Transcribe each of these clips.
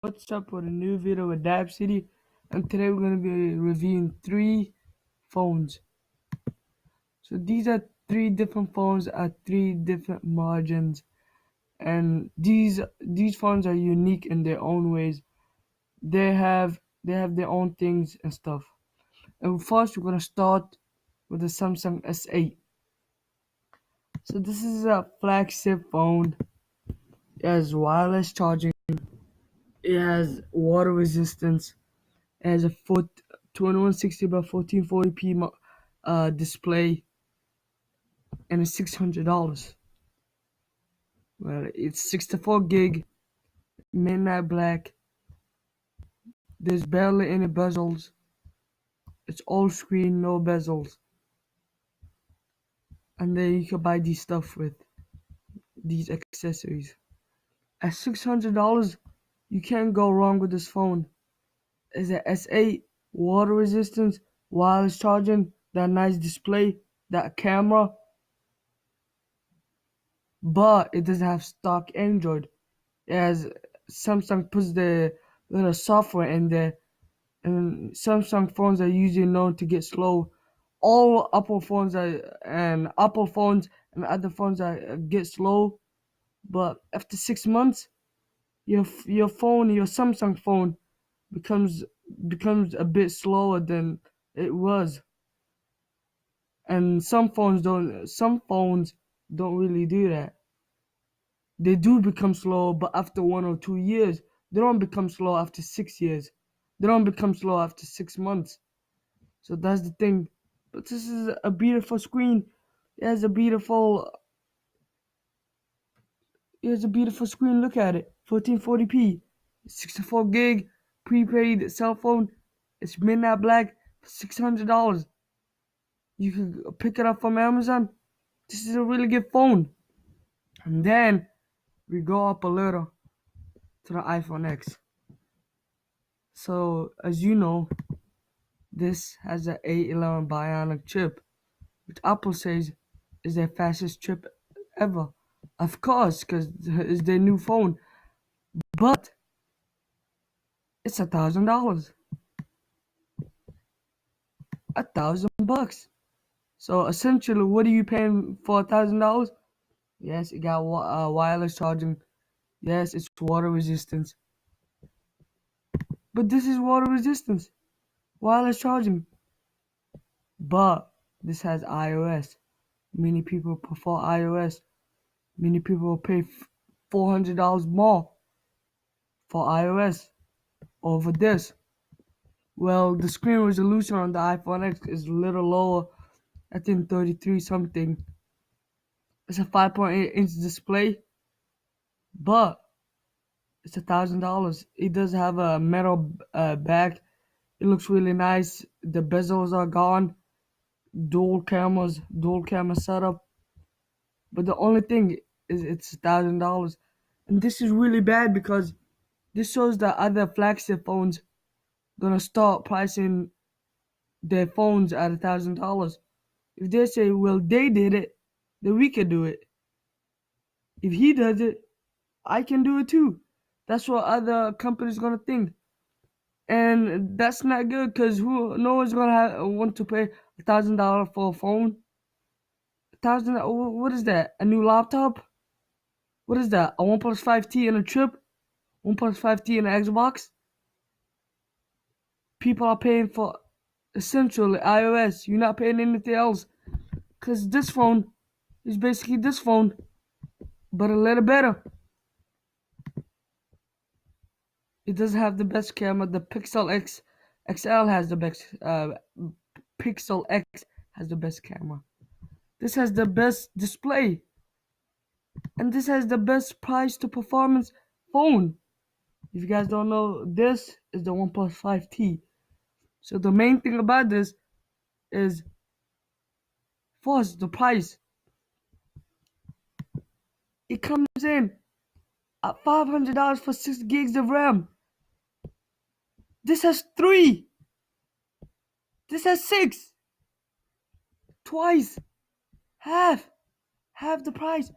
What's up with a new video with Dab City, and today we're going to be reviewing three phones. So these are three different phones at three different margins, and these phones are unique in their own ways. They have their own things and stuff. And first we're going to start with the Samsung S8. So this is a flagship phone. It has wireless charging. It has water resistance. It has a 2160 by 1440p display, and it's $600. Well, it's 64 gig, midnight black. There's barely any bezels. It's all screen, no bezels. And then you can buy these stuff with these accessories. At $600, you can't go wrong with this phone. It's an S8, water resistance, wireless charging, that nice display, that camera, but it doesn't have stock Android. It has Samsung puts the little software in there, and Samsung phones are usually known to get slow. All Apple phones and other phones get slow, but after 6 months, your Samsung phone becomes a bit slower than it was. And some phones don't really do that. They do become slow, but after 1 or 2 years. They don't become slow after 6 years. They don't become slow after 6 months. So that's the thing. But this is a beautiful screen. It has a beautiful screen. Look at it. 1440p, 64 gig, prepaid cell phone. It's midnight black for $600. You can pick it up from Amazon. This is a really good phone. And then we go up a little to the iPhone X. So as you know, this has an A11 Bionic chip, which Apple says is their fastest chip ever. Of course, because it's their new phone. But it's $1,000. $1,000. So essentially, what are you paying for $1,000? Yes, it got wireless charging. Yes, it's water resistance. But this is water resistance, wireless charging. But this has iOS. Many people prefer iOS. Many people will pay $400 more for iOS over this. Well, the screen resolution on the iPhone X is a little lower. I think 33 something. It's a 5.8-inch display, but it's $1,000. It does have a metal back. It looks really nice. The bezels are gone. Dual camera setup. But the only thing is it's $1,000, and this is really bad because this shows that other flagship phones gonna start pricing their phones at $1,000. If they say, well, they did it, then we can do it. If he does it, I can do it too. That's what other companies gonna think, and that's not good because no one's gonna want to pay $1,000 for a phone. Thousand, what is that? A new laptop? What is that? A OnePlus 5T and a chip? OnePlus 5T and an Xbox? People are paying for essentially iOS. You're not paying anything else. Because this phone is basically this phone, but a little better. It doesn't have the best camera. The Pixel X XL has the best. Pixel X has the best camera. This has the best display, and this has the best price to performance phone. If you guys don't know, this is the OnePlus 5T. So the main thing about this is first the price. It comes in at $500 for 6 gigs of RAM. This has 3. This has 6. Twice. Half the price.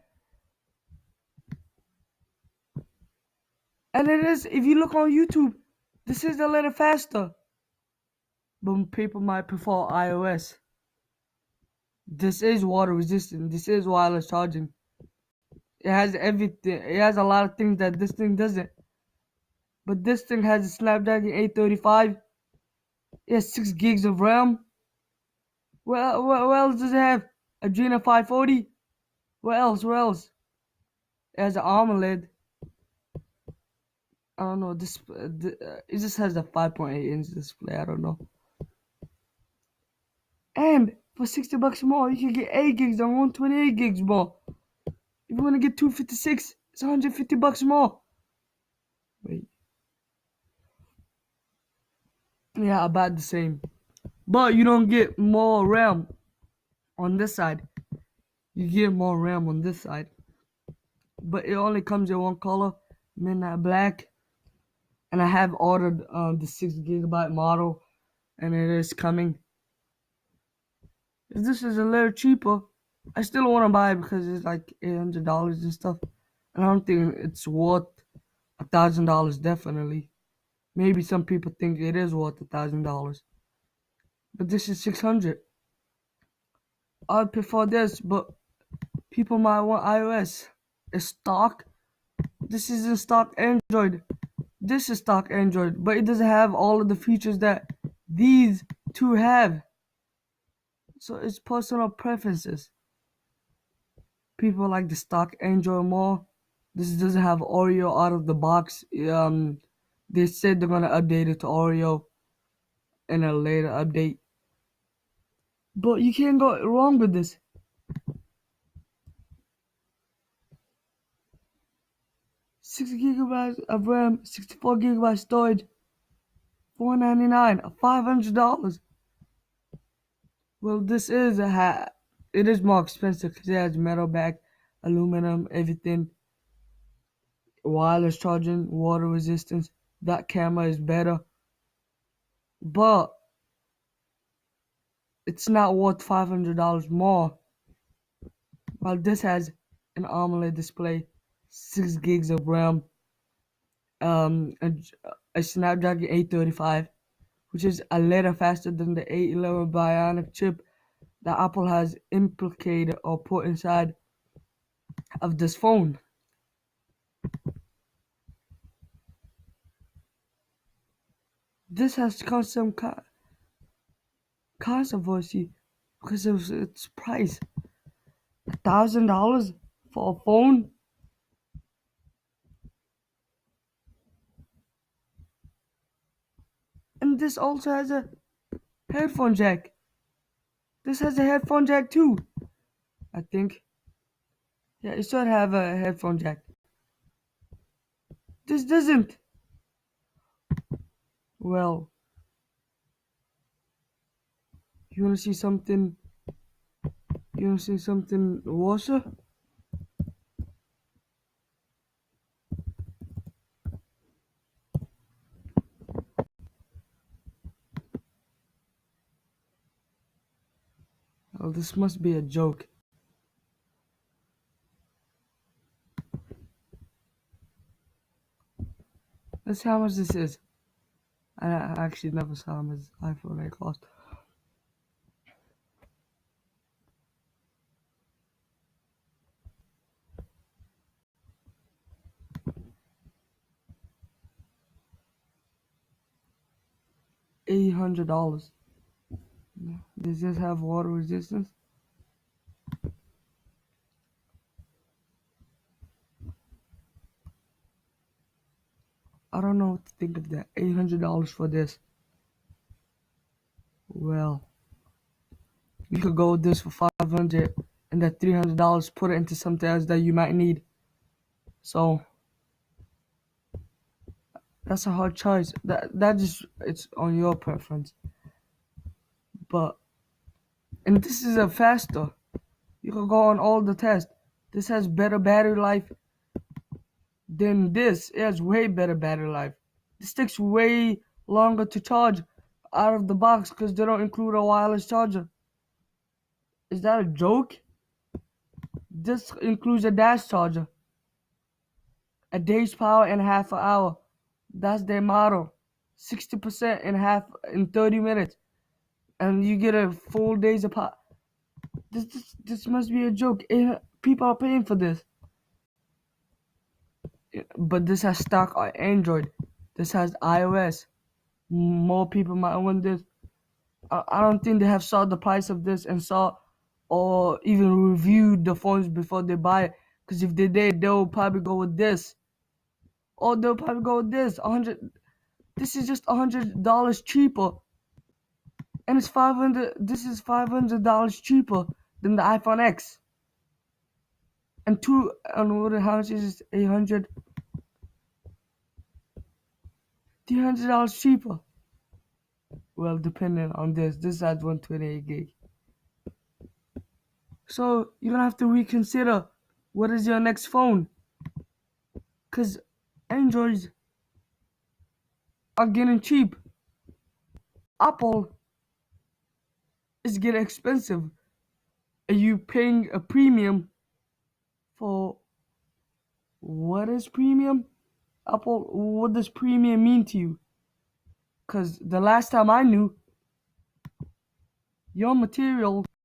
And it is, if you look on YouTube, this is a little faster. But people might prefer iOS. This is water resistant. This is wireless charging. It has everything. It has a lot of things that this thing doesn't. But this thing has a Snapdragon 835. It has 6 gigs of RAM. Well, what else does it have? Adreno 540. What else? What else? It has an AMOLED. I don't know. It just has a 5.8-inch display. I don't know. And for $60 more, you can get 8 gigs and 128 gigs more. If you want to get 256, it's $150 more. Wait. Yeah, about the same. But you don't get more RAM on this side. You get more RAM on this side. But it only comes in one color, midnight black. And I have ordered the 6 GB model, and it is coming. If this is a little cheaper, I still want to buy it because it's like $800 and stuff. And I don't think it's worth $1,000 definitely. Maybe some people think it is worth $1,000. But this is 600. I'd prefer this, but people might want iOS. It's stock. This isn't stock Android. This is stock Android, but it doesn't have all of the features that these two have. So it's personal preferences. People like the stock Android more. This doesn't have Oreo out of the box. They said they're gonna update it to Oreo in a later update. But you can't go wrong with this. 6 GB of RAM, 64 GB storage, $499, $500. Well, this is it is more expensive because it has metal back, aluminum, everything, wireless charging, water resistance. That camera is better, but it's not worth $500 more. While this has an AMOLED display, 6 gigs of RAM, a, a Snapdragon 835, which is a little faster than the 811 Bionic chip that Apple has implicated or put inside of this phone. This has caused some controversy because of its price. $1,000 for a phone? And this also has a headphone jack. This has a headphone jack too, I think. Yeah, it should have a headphone jack. This doesn't. Well, you wanna see something? You wanna see something worse? Oh, this must be a joke. Let's see how much this is. I actually never saw how much iPhone 8 cost. $800. Does this have water resistance? I don't know what to think of that. $800 for this. Well, you could go with this for 500, and that $300 put it into something else that you might need. So that's a hard choice. That just it's on your preference. But and this is a faster. You can go on all the tests. This has better battery life than this. It has way better battery life. This takes way longer to charge out of the box because they don't include a wireless charger. Is that a joke? This includes a dash charger. A day's power in half an hour. That's their motto. 60% in 30 minutes. And you get a full day's of power. This must be a joke. People are paying for this. But this has stock on Android. This has iOS. More people might want this. I don't think they have saw the price of this and saw or even reviewed the phones before they buy it. Because if they did, they'll probably go with this. Or they'll probably go with this. 100. This is just $100 cheaper, and it's 500. This is $500 cheaper than the iPhone X. And how much is it? 800. $300 cheaper. Well, depending on this has 128 gig. So you're gonna have to reconsider what is your next phone, cause Androids are getting cheap. Apple is getting expensive. Are you paying a premium for what is premium? Apple, what does premium mean to you? Cause the last time I knew, your material